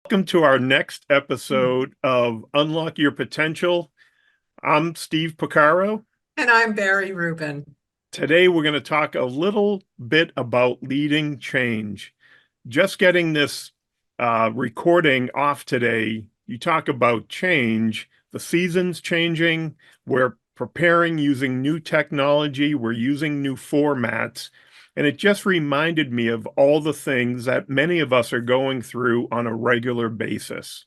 Welcome to our next episode of Unlock Your Potential. I'm Steve Picaro. And I'm Barry Rubin. Today, we're going to talk a little bit about leading change. Just getting this recording off today, you talk about change, the seasons changing, we're preparing using new technology, we're using new formats. And it just reminded me of all the things that many of us are going through on a regular basis.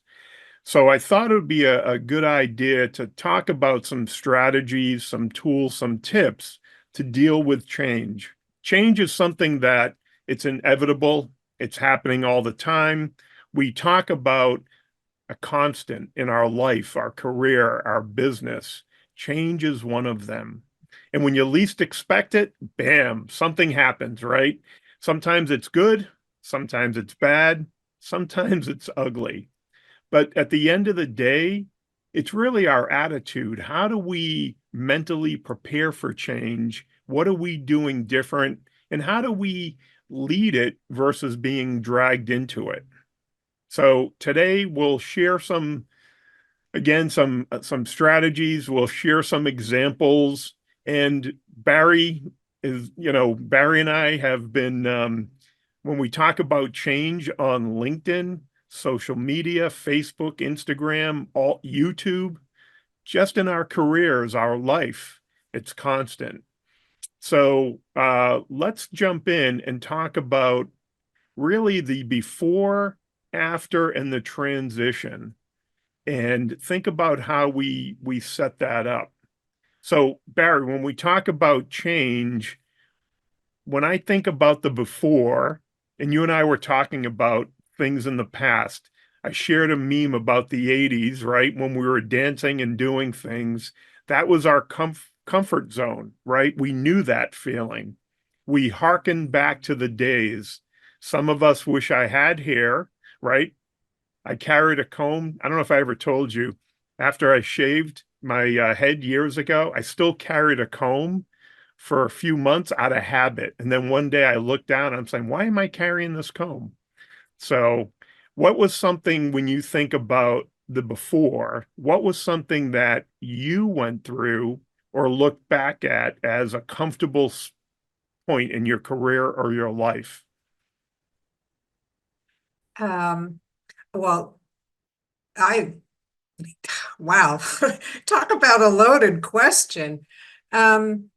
So I thought it would be a good idea to talk about some strategies, some tools, some tips to deal with change. Change is something that it's inevitable. It's happening all the time. We talk about a constant in our life, our career, our business. Change is one of them. And when you least expect it, bam, something happens, right? Sometimes it's good, sometimes it's bad, sometimes it's ugly. But at the end of the day, it's really our attitude. How do we mentally prepare for change? What are we doing different? And how do we lead it versus being dragged into it? So today we'll share some strategies. We'll share some examples. And Barry and I have been when we talk about change on LinkedIn, social media, Facebook, Instagram, all YouTube, just in our careers, our life, it's constant. So let's jump in and talk about really the before, after, and the transition, and think about how we set that up. So Barry, when we talk about change, when I think about the before, and you and I were talking about things in the past, I shared a meme about the 80s, right? When we were dancing and doing things, that was our comfort zone, right? We knew that feeling. We hearkened back to the days. Some of us wish I had hair, right? I carried a comb. I don't know if I ever told you, after I shaved my head years ago, I still carried a comb for a few months out of habit. And then one day I looked down and I'm saying, why am I carrying this comb? So, what was something when you think about the before, what was something that you went through or look back at as a comfortable point in your career or your life? Um, well, I, wow, talk about a loaded question. Um,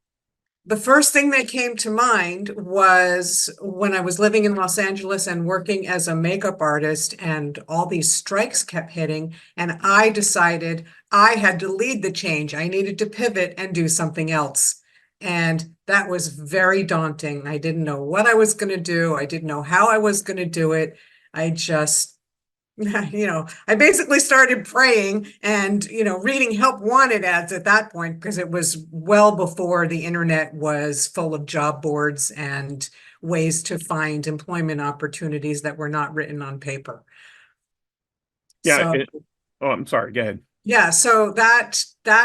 the first thing that came to mind was when I was living in Los Angeles and working as a makeup artist, and all these strikes kept hitting, and I decided I had to lead the change. I needed to pivot and do something else. And that was very daunting. I didn't know what I was going to do. I didn't know how I was going to do it. I just I basically started praying and, reading help wanted ads at that point, because it was well before the internet was full of job boards and ways to find employment opportunities that were not written on paper. Yeah. So, Oh, I'm sorry. Go ahead. yeah, so that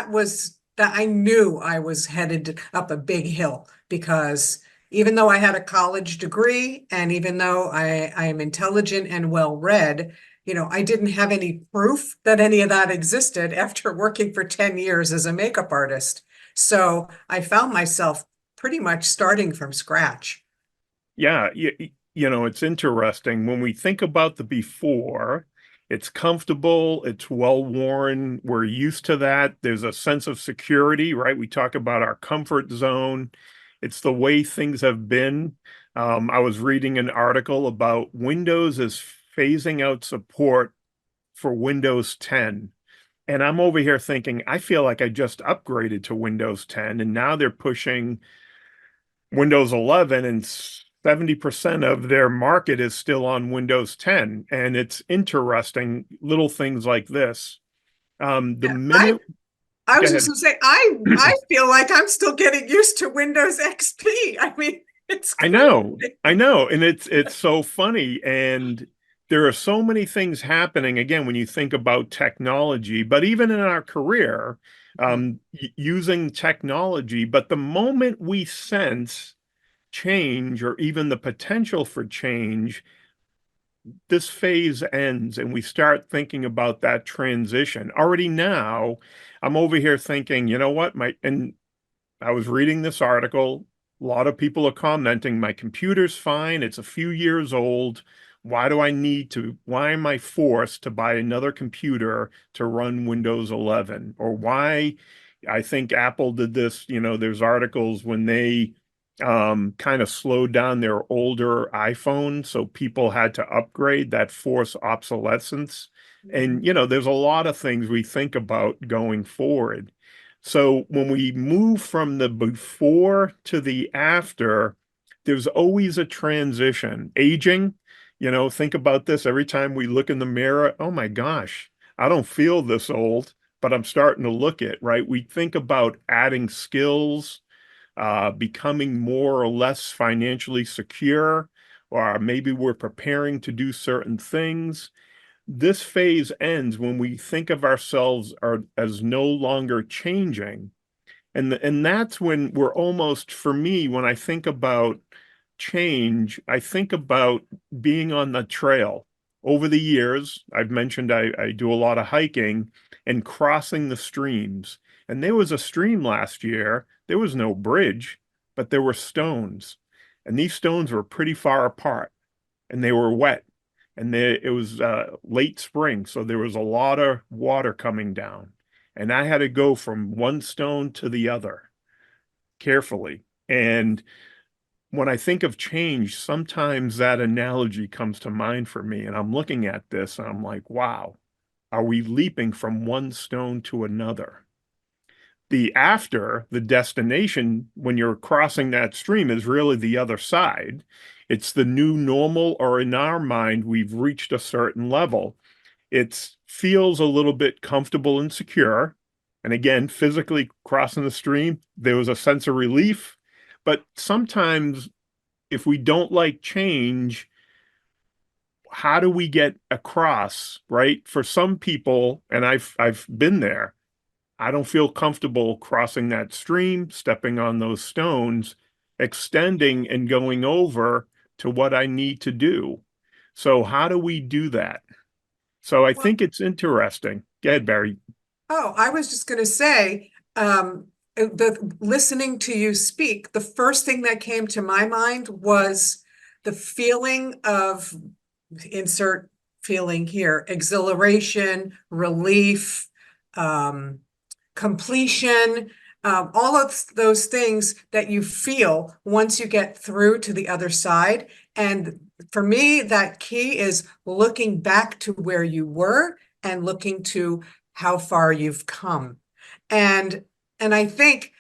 was that I knew I was headed up a big hill, because even though I had a college degree and even though I am intelligent and well read, I didn't have any proof that any of that existed after working for 10 years as a makeup artist. So I found myself pretty much starting from scratch. Yeah, it's interesting when we think about the before, it's comfortable, it's well worn, we're used to that. There's a sense of security, right? We talk about our comfort zone. It's the way things have been. I was reading an article about Windows is phasing out support for Windows 10. And I'm over here thinking, I feel like I just upgraded to Windows 10, and now they're pushing Windows 11, and 70% of their market is still on Windows 10. And it's interesting, little things like this. The Yeah, I minute, I go was just ahead. gonna say, I feel like I'm still getting used to Windows XP. I mean, it's I crazy. know, I know, and it's so funny, and there are so many things happening. Again, when you think about technology, but even in our career, using technology. But the moment we sense change or even the potential for change, this phase ends and we start thinking about that transition, already now, I'm over here thinking, you know what, and I was reading this article. A lot of people are commenting, my computer's fine. It's a few years old. Why am I forced to buy another computer to run Windows 11? Or why, I think Apple did this, there's articles when they kind of slowed down their older iPhone, so people had to upgrade that forced obsolescence. And, Mhm. there's a lot of things we think about going forward. So when we move from the before to the after, there's always a transition. Aging, think about this every time we look in the mirror. Oh my gosh, I don't feel this old, but I'm starting to look it, right? We think about adding skills, becoming more or less financially secure, or maybe we're preparing to do certain things. This phase ends when we think of ourselves as no longer changing. And that's when we're almost, for me, when I think about change, I think about being on the trail. Over the years, I've mentioned I do a lot of hiking and crossing the streams. And there was a stream last year. There was no bridge, but there were stones. And these stones were pretty far apart and they were wet. And it was late spring, so there was a lot of water coming down. And I had to go from one stone to the other carefully. And when I think of change, sometimes that analogy comes to mind for me. And I'm looking at this and I'm like, wow, are we leaping from one stone to another? The destination, when you're crossing that stream, is really the other side. It's the new normal, or in our mind, we've reached a certain level. It feels a little bit comfortable and secure. And again, physically crossing the stream, there was a sense of relief. But sometimes, if we don't like change, how do we get across, right? For some people, and I've been there, I don't feel comfortable crossing that stream, stepping on those stones, extending and going over to what I need to do. So how do we do that? So I Well, think it's interesting. Go ahead, Barry. oh, I was just going to say, listening to you speak, the first thing that came to my mind was the feeling of insert feeling here, exhilaration, relief, um, completion, all of those things that you feel once you get through to the other side. And for me, that key is looking back to where you were and looking to how far you've come. And and I think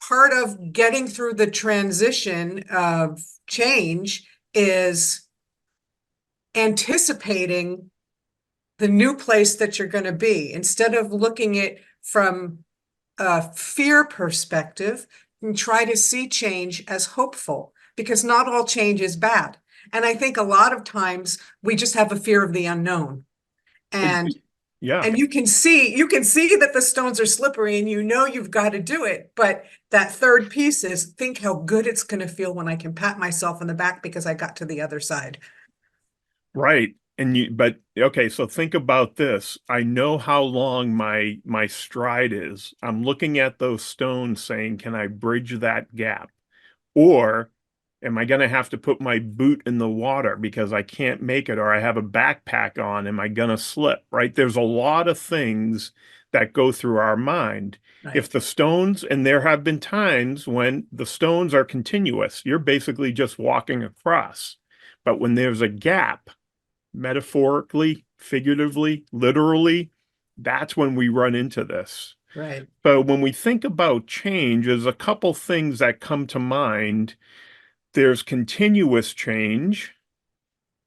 part of getting through the transition of change is anticipating the new place that you're going to be instead of looking at it from a fear perspective and try to see change as hopeful because not all change is bad. And I think a lot of times we just have a fear of the unknown. And Yeah, and you can see that the stones are slippery and you know you've got to do it. But that third piece is think how good it's going to feel when I can pat myself on the back because I got to the other side. right. But okay, so think about this. I know how long my stride is. I'm looking at those stones saying, can I bridge that gap? Or am I going to have to put my boot in the water because I can't make it, or I have a backpack on? Am I going to slip? Right? There's a lot of things that go through our mind. If Right. the stones, and there have been times when the stones are continuous, you're basically just walking across. But when there's a gap, metaphorically, figuratively, literally, that's when we run into this. Right. So when we think about change, there's a couple things that come to mind. There's continuous change,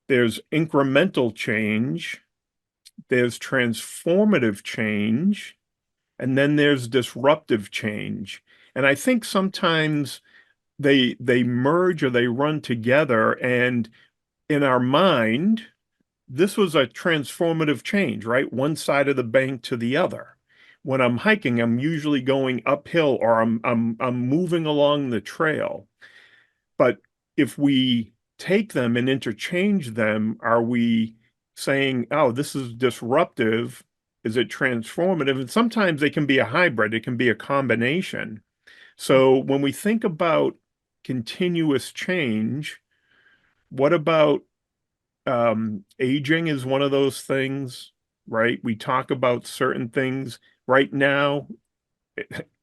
there's incremental change, there's transformative change, and then there's disruptive change. And I think sometimes they merge or they run together. And in our mind, this was a transformative change, right? One side of the bank to the other. When I'm hiking, I'm usually going uphill or I'm moving along the trail. But if we take them and interchange them? Are we saying, oh, this is disruptive? Is it transformative? And sometimes they can be a hybrid, it can be a combination. So when we think about continuous change, what about aging is one of those things, right? We talk about certain things right now.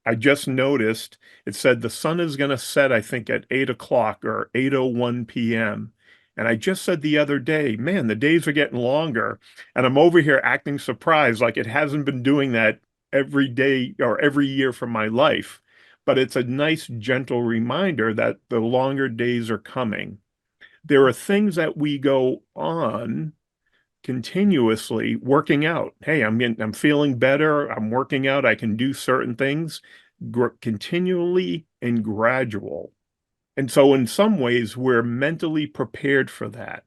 I just noticed it said the sun is going to set, I think, at 8 o'clock or 8:01 p.m. And I just said the other day, man, the days are getting longer. And I'm over here acting surprised, like it hasn't been doing that every day or every year for my life. But it's a nice, gentle reminder that the longer days are coming. There are things that we go on continuously working out. Hey, I'm feeling better. I'm working out. I can do certain things continually and gradual. And so in some ways, we're mentally prepared for that.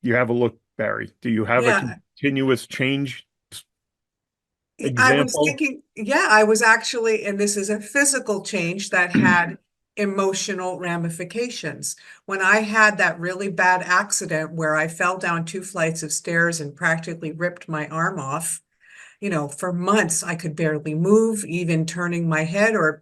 You have a look, Barry. Do you have a Yeah, continuous change I was example? thinking, yeah, I was actually, and this is a physical change that had emotional ramifications. When I had that really bad accident where I fell down 2 flights of stairs and practically ripped my arm off, for months I could barely move. Even turning my head or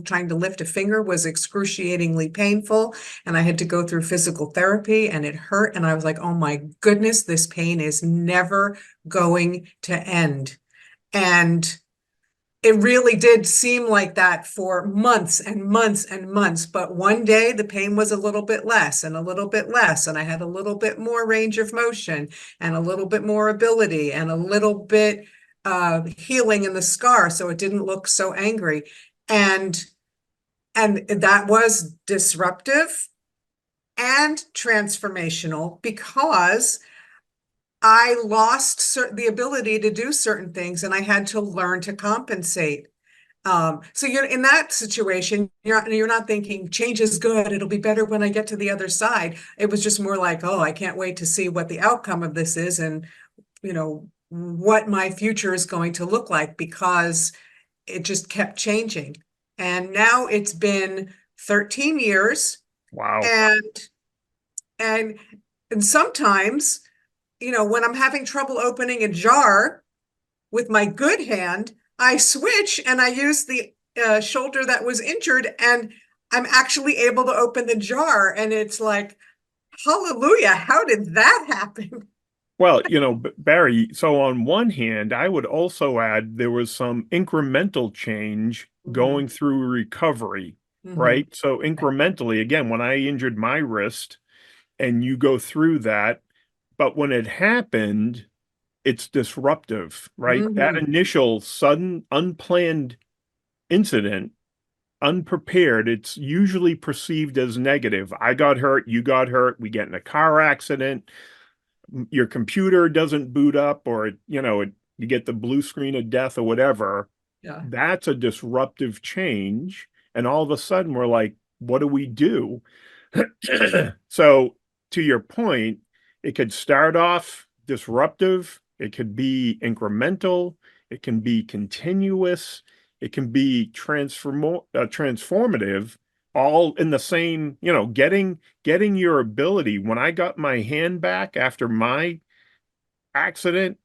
trying to lift a finger was excruciatingly painful. And I had to go through physical therapy and it hurt. And I was like, oh my goodness, this pain is never going to end. And it really did seem like that for months and months and months. But one day the pain was a little bit less and a little bit less. And I had a little bit more range of motion and a little bit more ability and a little bit healing in the scar. So it didn't look so angry. And that was disruptive and transformational because I lost the ability to do certain things and I had to learn to compensate. So you're in that situation, you're not thinking change is good, it'll be better when I get to the other side. It was just more like, oh, I can't wait to see what the outcome of this is and what my future is going to look like because it just kept changing. And now it's been 13 years Wow. and and and sometimes, when I'm having trouble opening a jar with my good hand, I switch and I use the shoulder that was injured, and I'm actually able to open the jar. And it's like, hallelujah, how did that happen? Well, Barry, so on one hand, I would also add there was some incremental change Mhm, going through recovery, mhm, right? So incrementally, again, when I injured my wrist and you go through that, but when it happened, it's disruptive, right? That mhm. initial sudden, unplanned incident, unprepared, it's usually perceived as negative. I got hurt, you got hurt, we get in a car accident, your computer doesn't boot up, or you get the blue screen of death or whatever. Yeah. That's a disruptive change. And all of a sudden we're like, what do we do? So to your point, it could start off disruptive, it could be incremental, it can be continuous, it can be transformative, all in the same, getting your ability. When I got my hand back after my accident,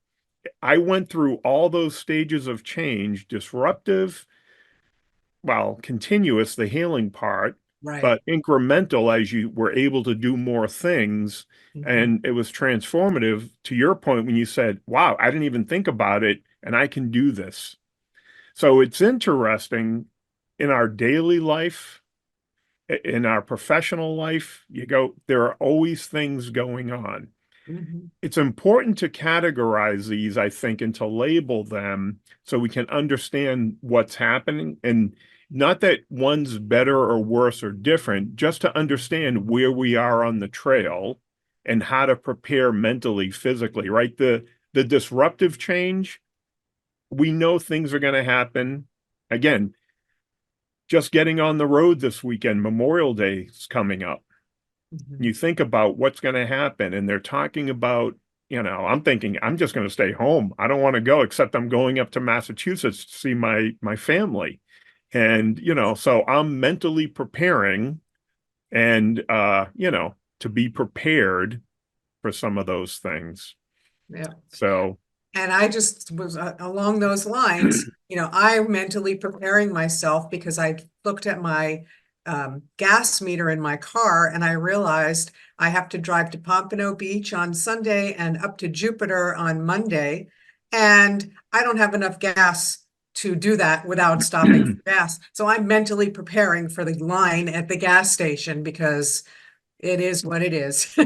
I went through all those stages of change, disruptive, well, continuous, the healing part, Right. but incremental as you were able to do more things. Mhm, And it was transformative to your point when you said, wow, I didn't even think about it and I can do this. So it's interesting in our daily life, in our professional life, there are always things going on. mhm, It's important to categorize these, I think, and to label them so we can understand what's happening. And not that one's better or worse or different, just to understand where we are on the trail and how to prepare mentally, physically, right? The disruptive change, we know things are going to happen. Again, just getting on the road this weekend, Memorial Day is coming up. mhm. You think about what's going to happen, and they're talking about, I'm thinking I'm just going to stay home. I don't want to go, except I'm going up to Massachusetts to see my family. And so I'm mentally preparing and to be prepared for some of those things. Yeah. So, And I just was along those lines, I'm mentally preparing myself because I looked at my gas meter in my car and I realized I have to drive to Pompano Beach on Sunday and up to Jupiter on Monday. And I don't have enough gas to do that without stopping for gas. So I'm mentally preparing for the line at the gas station because it is what it is.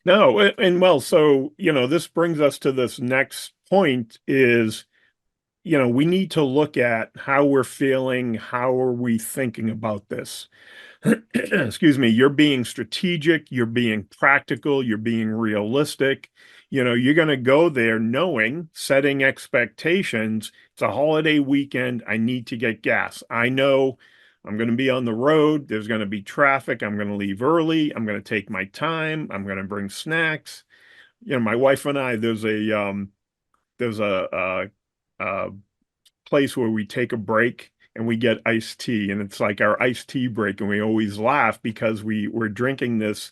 no, and well, so, this brings us to this next point is, we need to look at how we're feeling, how are we thinking about this? Excuse me, you're being strategic, you're being practical, you're being realistic. You're going to go there knowing, setting expectations. It's a holiday weekend. I need to get gas. I know I'm going to be on the road. There's going to be traffic. I'm going to leave early. I'm going to take my time. I'm going to bring snacks. My wife and I, there's a place where we take a break and we get iced tea, and it's like our iced tea break, and we always laugh because we're drinking this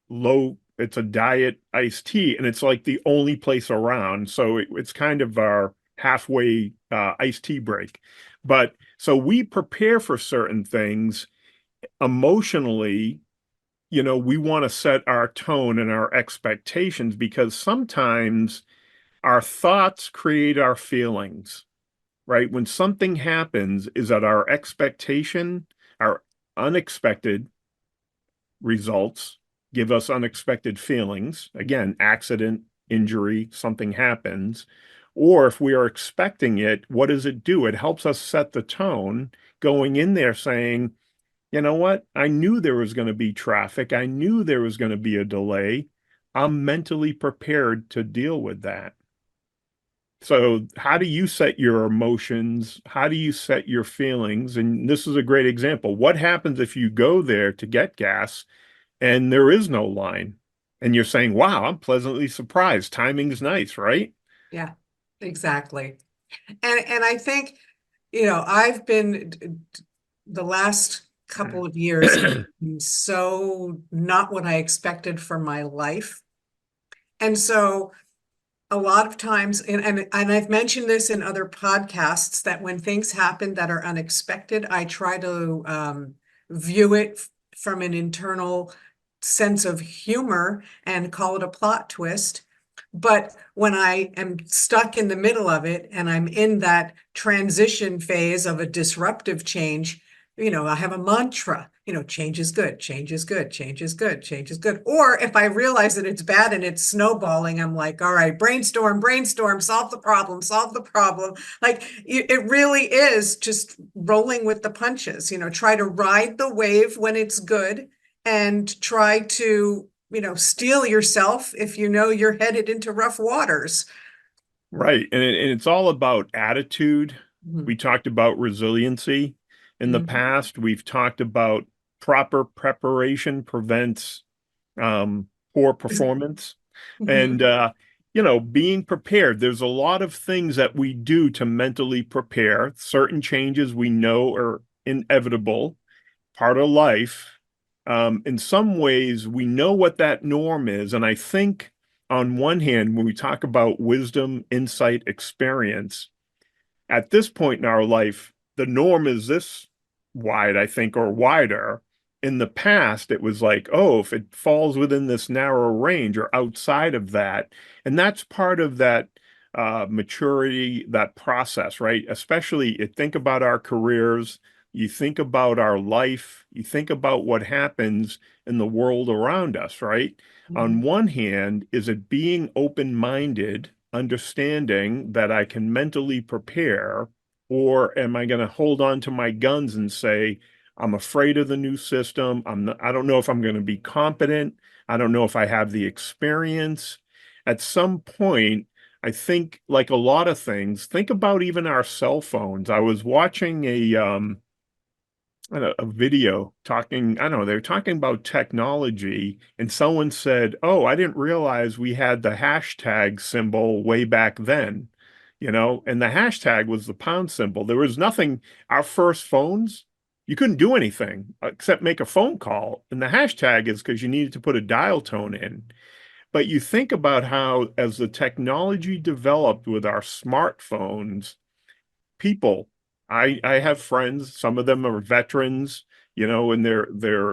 low, it's a diet iced tea, and it's like the only place around, so it's kind of our halfway iced tea break. But so we prepare for certain things emotionally. We want to set our tone and our expectations because sometimes our thoughts create our feelings, right? When something happens, is that our expectation, our unexpected results give us unexpected feelings. Again, accident, injury, something happens. Or if we are expecting it, what does it do? It helps us set the tone going in there saying, you know what? I knew there was going to be traffic. I knew there was going to be a delay. I'm mentally prepared to deal with that. So, how do you set your emotions? How do you set your feelings? And this is a great example. What happens if you go there to get gas and there is no line? And you're saying, wow, I'm pleasantly surprised. Timing's nice, right? Yeah, exactly. And I think, I've been the last couple of years have been so not what I expected from my life. And so a lot of times, and I've mentioned this in other podcasts, that when things happen that are unexpected, I try to view it from an internal sense of humor and call it a plot twist. But when I am stuck in the middle of it and I'm in that transition phase of a disruptive change, I have a mantra, change is good, change is good, change is good, change is good. Or if I realize that it's bad and it's snowballing, I'm like, all right, brainstorm, brainstorm, solve the problem, solve the problem. Like it really is just rolling with the punches, try to ride the wave when it's good and try to steel yourself if you're headed into rough waters. Right. And it's all about attitude. Mhm. We talked about resiliency in the Mhm. past. We've talked about proper preparation prevents poor performance. And, Mhm. being prepared, there's a lot of things that we do to mentally prepare. Certain changes we know are inevitable, part of life. In some ways, we know what that norm is. And I think, on one hand, when we talk about wisdom, insight, experience, at this point in our life, the norm is this wide, I think, or wider. In the past, it was like, oh, if it falls within this narrow range or outside of that. And that's part of that maturity, that process, right? Especially you think about our careers, you think about our life, you think about what happens in the world around us, right? On Mhm. one hand, is it being open-minded, understanding that I can mentally prepare, or am I going to hold on to my guns and say, I'm afraid of the new system. I don't know if I'm going to be competent. I don't know if I have the experience. At some point, I think, like a lot of things, think about even our cell phones. I was watching a video talking, I don't know, they were talking about technology, and someone said, oh, I didn't realize we had the hashtag symbol way back then, and the hashtag was the pound symbol. There was nothing, our first phones, you couldn't do anything except make a phone call. And the hashtag is because you needed to put a dial tone in. But you think about how, as the technology developed with our smartphones, people, I have friends, some of them are veterans, in their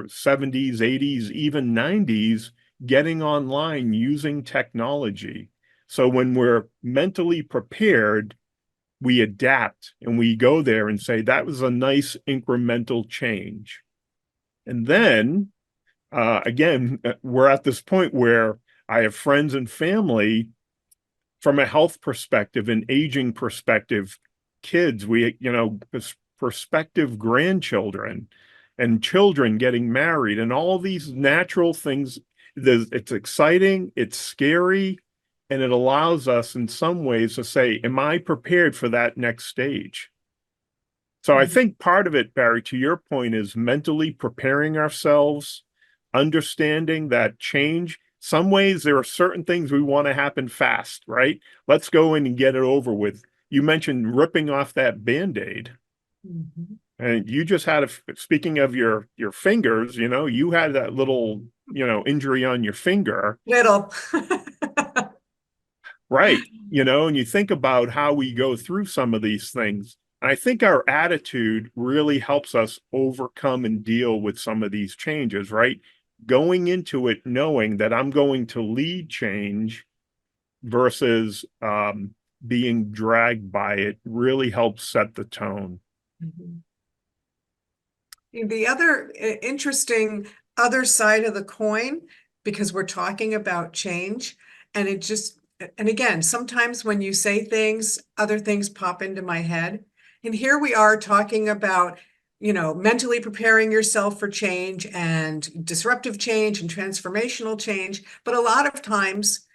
70s, 80s, even 90s, getting online using technology. So when we're mentally prepared, we adapt and we go there and say that was a nice incremental change. And then again, we're at this point where I have friends and family from a health perspective and aging perspective, kids, prospective grandchildren and children getting married and all these natural things. It's exciting, it's scary, and it allows us in some ways to say, am I prepared for that next stage? So I Mhm. think part of it, Barry, to your point, is mentally preparing ourselves, understanding that change. Some ways there are certain things we want to happen fast, right? Let's go in and get it over with. You mentioned ripping off that Band-Aid. Mhm. And you just had speaking of your fingers, you had that little, injury on your finger. Little. Right. And you think about how we go through some of these things. And I think our attitude really helps us overcome and deal with some of these changes, right? Going into it knowing that I'm going to lead change versus being dragged by it really helps set the tone. Mhm. The other interesting other side of the coin, because we're talking about change, and it just, and again, sometimes when you say things, other things pop into my head. And here we are talking about, mentally preparing yourself for change and disruptive change and transformational change. But a lot of times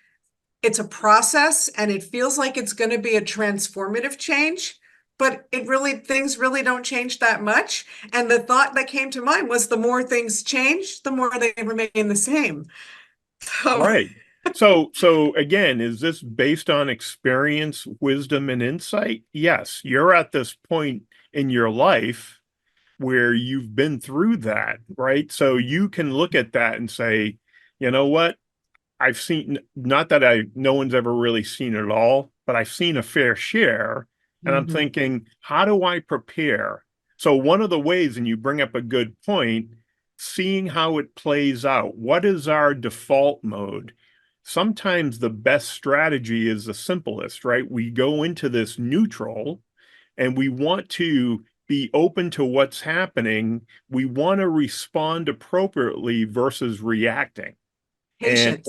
it's a process and it feels like it's going to be a transformative change, but things really don't change that much. And the thought that came to mind was the more things change, the more they remain the same. So, Right. So again, is this based on experience, wisdom, and insight? Yes, you're at this point in your life where you've been through that, right? So you can look at that and say, you know what? I've seen, not that no one's ever really seen it all, but I've seen a fair share. And I'm mhm, thinking, how do I prepare? So one of the ways, and you bring up a good point, seeing how it plays out. What is our default mode? Sometimes the best strategy is the simplest, right? We go into this neutral and we want to be open to what's happening. We want to respond appropriately versus reacting. And patience,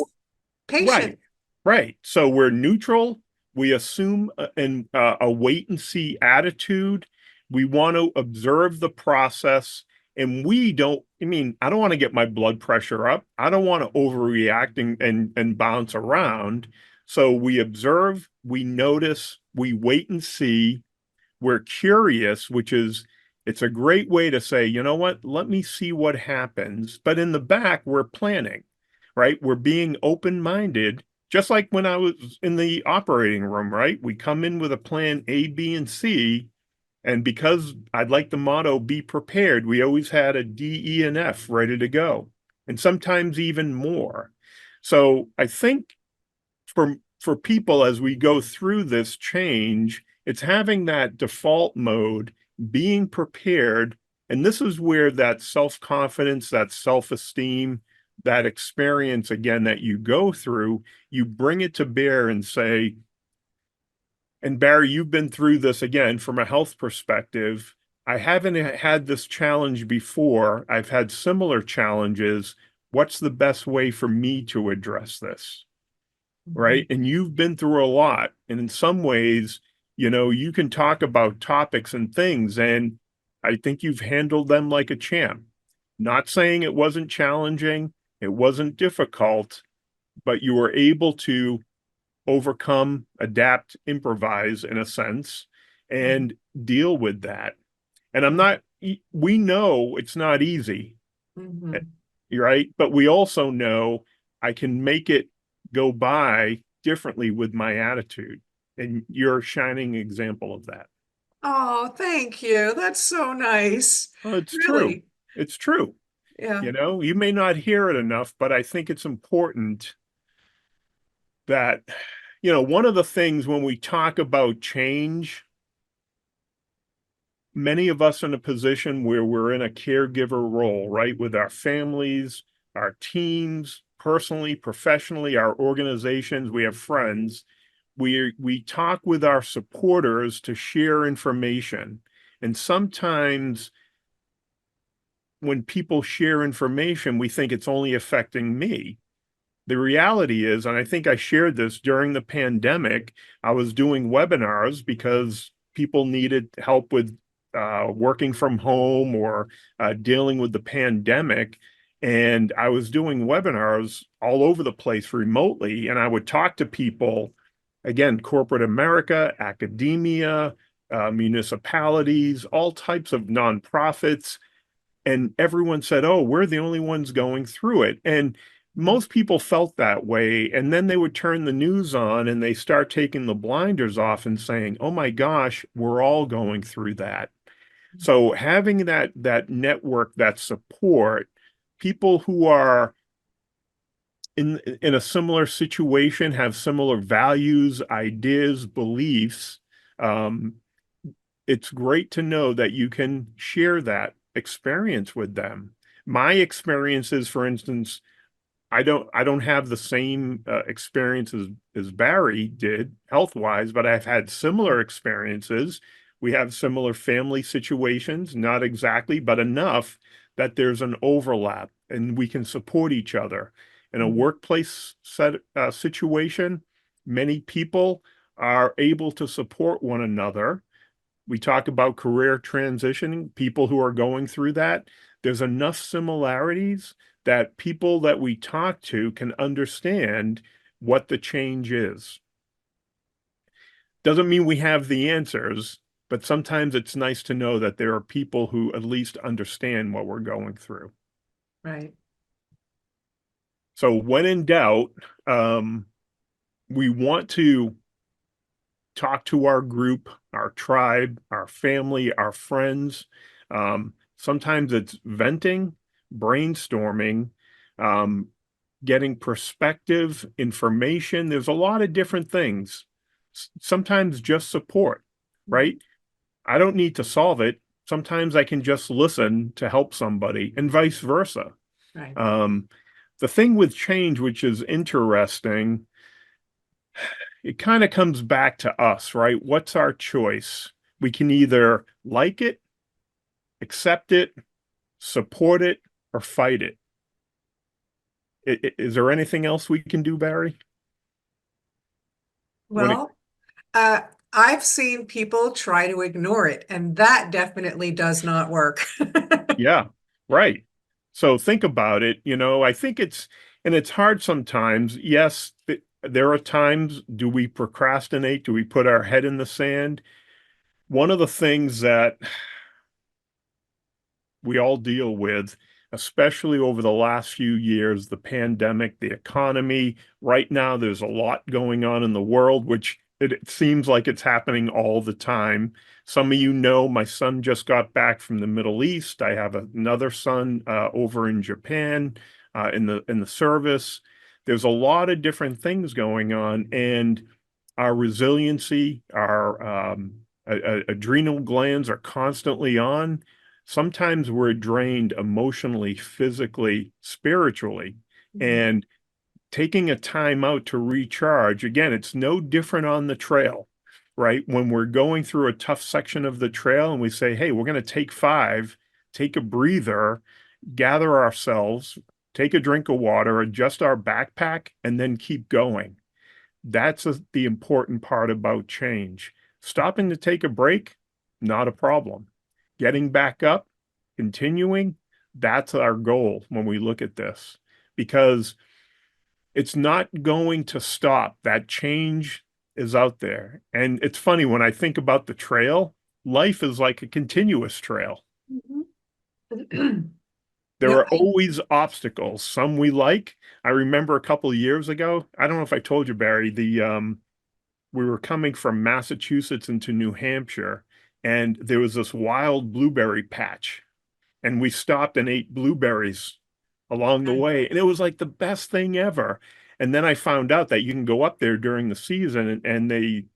right, patience. right. So we're neutral. We assume a wait and see attitude. We want to observe the process. And we don't, I mean, I don't want to get my blood pressure up. I don't want to overreact and bounce around. So we observe, we notice, we wait and see. We're curious, which is, it's a great way to say, you know what, let me see what happens. But in the back, we're planning, right? We're being open-minded, just like when I was in the operating room, right? We come in with a plan A, B, and C. And because I'd like the motto, be prepared, we always had a D, E, and F ready to go, and sometimes even more. So I think for people as we go through this change, it's having that default mode, being prepared. And this is where that self-confidence, that self-esteem, that experience again that you go through, you bring it to bear and say, and Barry, you've been through this again from a health perspective. I haven't had this challenge before. I've had similar challenges. What's the best way for me to address this? Mhm, Right? And you've been through a lot. And in some ways, you can talk about topics and things, and I think you've handled them like a champ. Not saying it wasn't challenging, it wasn't difficult, but you were able to overcome, adapt, improvise in a sense, mhm, and deal with that. And we know it's not easy, mhm. right? But we also know I can make it go by differently with my attitude. And you're a shining example of that. Oh, thank you. That's so nice. Well, it's true. Really. It's true. Yeah. You know, you may not hear it enough, but I think it's important that, one of the things when we talk about change, many of us in a position where we're in a caregiver role, right, with our families, our teams, personally, professionally, our organizations, we have friends. We talk with our supporters to share information. And sometimes when people share information, we think it's only affecting me. The reality is, and I think I shared this during the pandemic, I was doing webinars because people needed help with working from home or dealing with the pandemic. And I was doing webinars all over the place remotely. And I would talk to people, again, corporate America, academia, municipalities, all types of nonprofits, and everyone said, "Oh, we're the only ones going through it." And most people felt that way. And then they would turn the news on and they start taking the blinders off and saying, "Oh my gosh, we're all going through that." So having that network, that support, people who are in a similar situation, have similar values, ideas, beliefs, um, it's great to know that you can share that experience with them. My experiences, for instance, I don't have the same experiences as Barry did health wise, but I've had similar experiences. We have similar family situations, not exactly, but enough that there's an overlap and we can support each other. In a workplace situation, many people are able to support one another. We talk about career transitioning, people who are going through that. There's enough similarities that people that we talk to can understand what the change is. Doesn't mean we have the answers, but sometimes it's nice to know that there are people who at least understand what we're going through. Right. So when in doubt, um, we want to talk to our group, our tribe, our family, our friends. Sometimes it's venting, brainstorming, um, getting perspective, information. There's a lot of different things. Sometimes just support, right? I don't need to solve it. Sometimes I can just listen to help somebody, and vice versa. Right. Um, the thing with change, which is interesting, it kind of comes back to us, right? What's our choice? We can either like it, accept it, support it, or fight it. Is there anything else we can do, Barry? When it, Well, uh, I've seen people try to ignore it, and that definitely does not work. yeah, right. So think about it. I think and it's hard sometimes. Yes, there are times, do we procrastinate? Do we put our head in the sand? One of the things that we all deal with, especially over the last few years, the pandemic, the economy. Right now, there's a lot going on in the world, which it seems like it's happening all the time. Some of you know my son just got back from the Middle East. I have another son over in Japan in the service. There's a lot of different things going on, and our resiliency, our adrenal glands are constantly on. Sometimes we're drained emotionally, physically, spiritually, and taking a time out to recharge. Again, it's no different on the trail, right? When we're going through a tough section of the trail and we say, "Hey, we're going to take 5, take a breather, gather ourselves, take a drink of water, adjust our backpack, and then keep going." That's the important part about change. Stopping to take a break, not a problem. Getting back up, continuing, that's our goal when we look at this, because it's not going to stop. That change is out there. And it's funny when I think about the trail, life is like a continuous trail. Mhm. There Yep. are always obstacles. Some we like. I remember a couple of years ago, I don't know if I told you, Barry, we were coming from Massachusetts into New Hampshire, and there was this wild blueberry patch, and we stopped and ate blueberries along the way, and it was like the best thing ever. And then I found out that you can go up there during the season, and the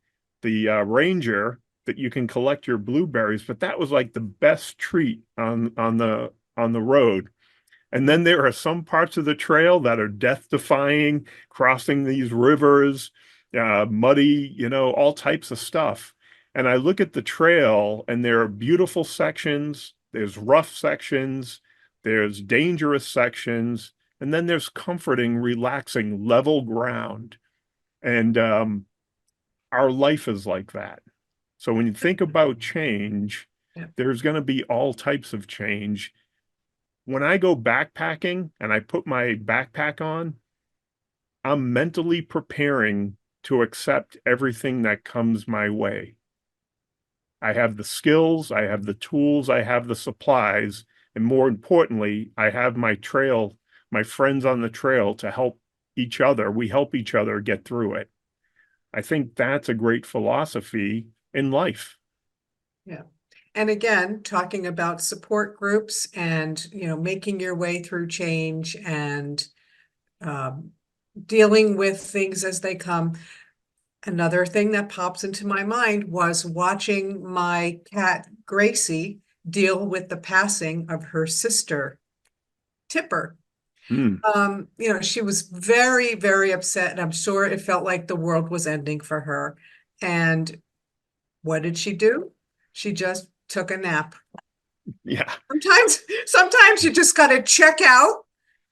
ranger that you can collect your blueberries, but that was like the best treat on the road. And then there are some parts of the trail that are death defying, crossing these rivers, muddy, all types of stuff. And I look at the trail and there are beautiful sections, there's rough sections, there's dangerous sections, and then there's comforting, relaxing, level ground. And our life is like that. So when you think about change, Yeah. there's going to be all types of change. When I go backpacking and I put my backpack on, I'm mentally preparing to accept everything that comes my way. I have the skills, I have the tools, I have the supplies, and more importantly, I have my trail, my friends on the trail to help each other. We help each other get through it. I think that's a great philosophy in life. Yeah. And again, talking about support groups and, making your way through change and um, dealing with things as they come. Another thing that pops into my mind was watching my cat Gracie deal with the passing of her sister, Tipper. Hmm. She was very, very upset, and I'm sure it felt like the world was ending for her. And what did she do? She just took a nap. Yeah. Sometimes you just got to check out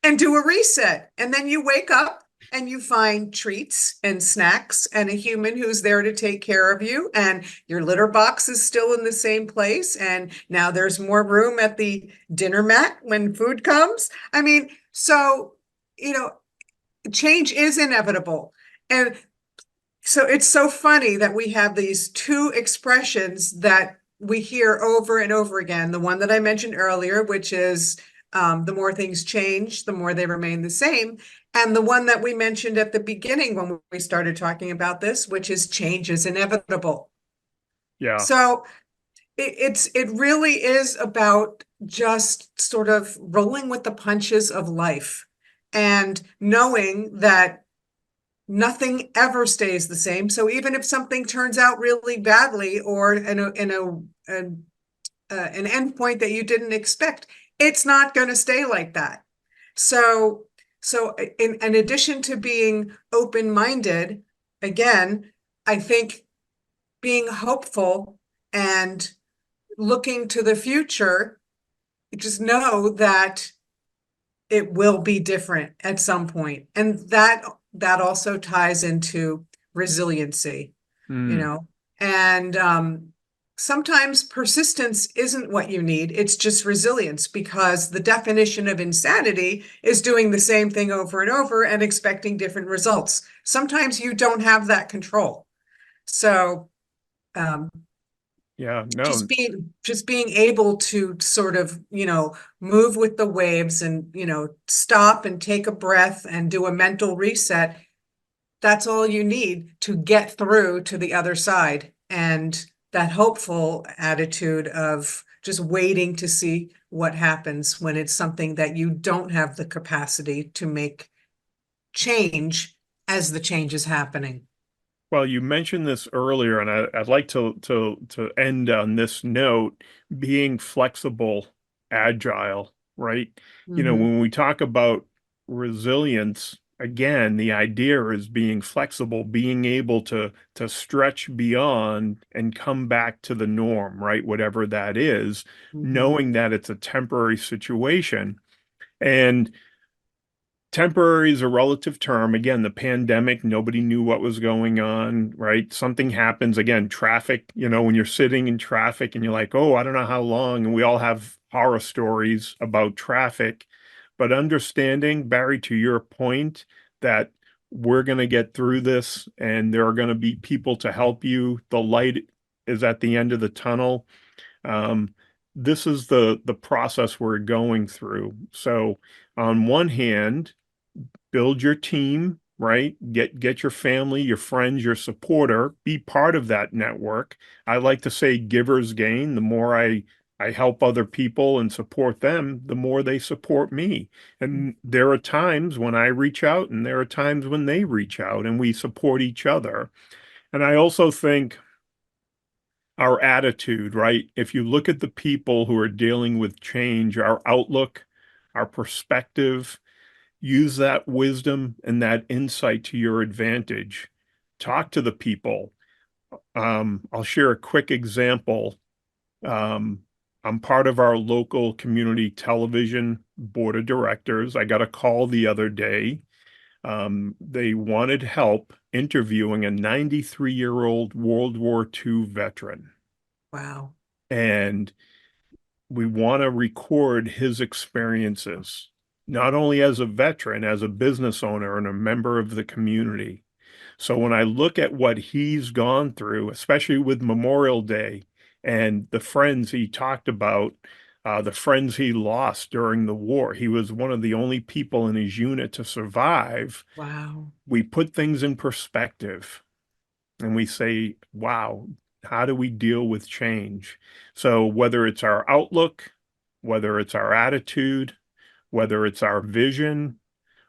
and do a reset. And then you wake up and you find treats and snacks and a human who's there to take care of you. And your litter box is still in the same place. And now there's more room at the dinner mat when food comes. I mean, so, you know, change is inevitable. And so it's so funny that we have these two expressions that we hear over and over again. The one that I mentioned earlier, which is the more things change, the more they remain the same. And the one that we mentioned at the beginning when we started talking about this, which is change is inevitable. Yeah. So it really is about just sort of rolling with the punches of life and knowing that nothing ever stays the same. So even if something turns out really badly or an endpoint that you didn't expect, it's not going to stay like that. So in addition to being open-minded, again, I think being hopeful and looking to the future, just know that it will be different at some point. And that also ties into resiliency, you Hmm. know. And sometimes persistence isn't what you need. It's just resilience, because the definition of insanity is doing the same thing over and over and expecting different results. Sometimes you don't have that control. So um, Yeah. No. just being able to sort of, move with the waves and, stop and take a breath and do a mental reset. That's all you need to get through to the other side. And that hopeful attitude of just waiting to see what happens when it's something that you don't have the capacity to make change as the change is happening. Well, you mentioned this earlier, and I'd like to end on this note, being flexible, agile, right? Mhm. When we talk about resilience, again, the idea is being flexible, being able to stretch beyond and come back to the norm, right? Whatever that is, Mhm. knowing that it's a temporary situation. And temporary is a relative term. Again, the pandemic, nobody knew what was going on, right? Something happens. Again, traffic, when you're sitting in traffic and you're like, oh, I don't know how long. And we all have horror stories about traffic. But understanding, Barry, to your point, that we're going to get through this and there are going to be people to help you. The light is at the end of the tunnel. Um, this is the process we're going through. So, on one hand, build your team, right? Get your family, your friends, your supporter, be part of that network. I like to say givers gain. The more I help other people and support them, the more they support me. And there are times when I reach out and there are times when they reach out and we support each other. And I also think our attitude, right? If you look at the people who are dealing with change, our outlook, our perspective, use that wisdom and that insight to your advantage. Talk to the people. I'll share a quick example. Um, I'm part of our local community television board of directors. I got a call the other day. They wanted help interviewing a 93-year-old World War II veteran. Wow. And we want to record his experiences, not only as a veteran, as a business owner and a member of the community. So when I look at what he's gone through, especially with Memorial Day and the friends he talked about, the friends he lost during the war, he was one of the only people in his unit to survive. Wow. We put things in perspective and we say, wow, how do we deal with change? So whether it's our outlook, whether it's our attitude, whether it's our vision,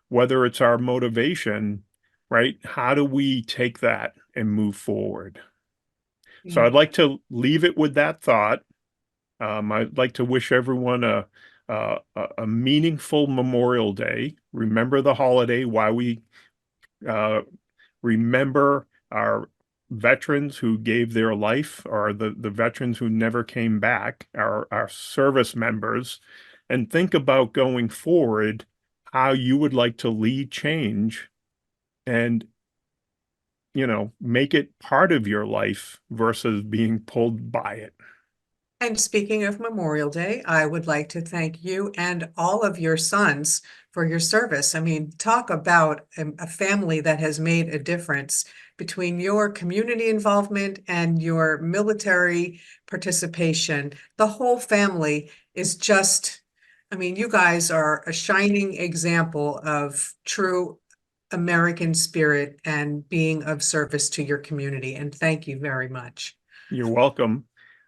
whether it's our motivation, right? How do we take that and move forward? So Yeah. I'd like to leave it with that thought. I'd like to wish everyone a meaningful Memorial Day. Remember the holiday, why we uh, remember our veterans who gave their life, or the veterans who never came back, our service members, and think about going forward how you would like to lead change and, make it part of your life versus being pulled by it. And speaking of Memorial Day, I would like to thank you and all of your sons for your service. I mean, talk about a family that has made a difference between your community involvement and your military participation. The whole family is just, I mean, you guys are a shining example of true American spirit and being of service to your community. And thank you very much. You're welcome.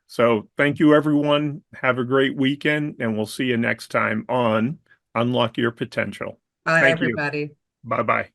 So thank you, everyone. Have a great weekend, and we'll see you next time on Unlock Your Potential. Bye, Thank you. everybody. Bye bye.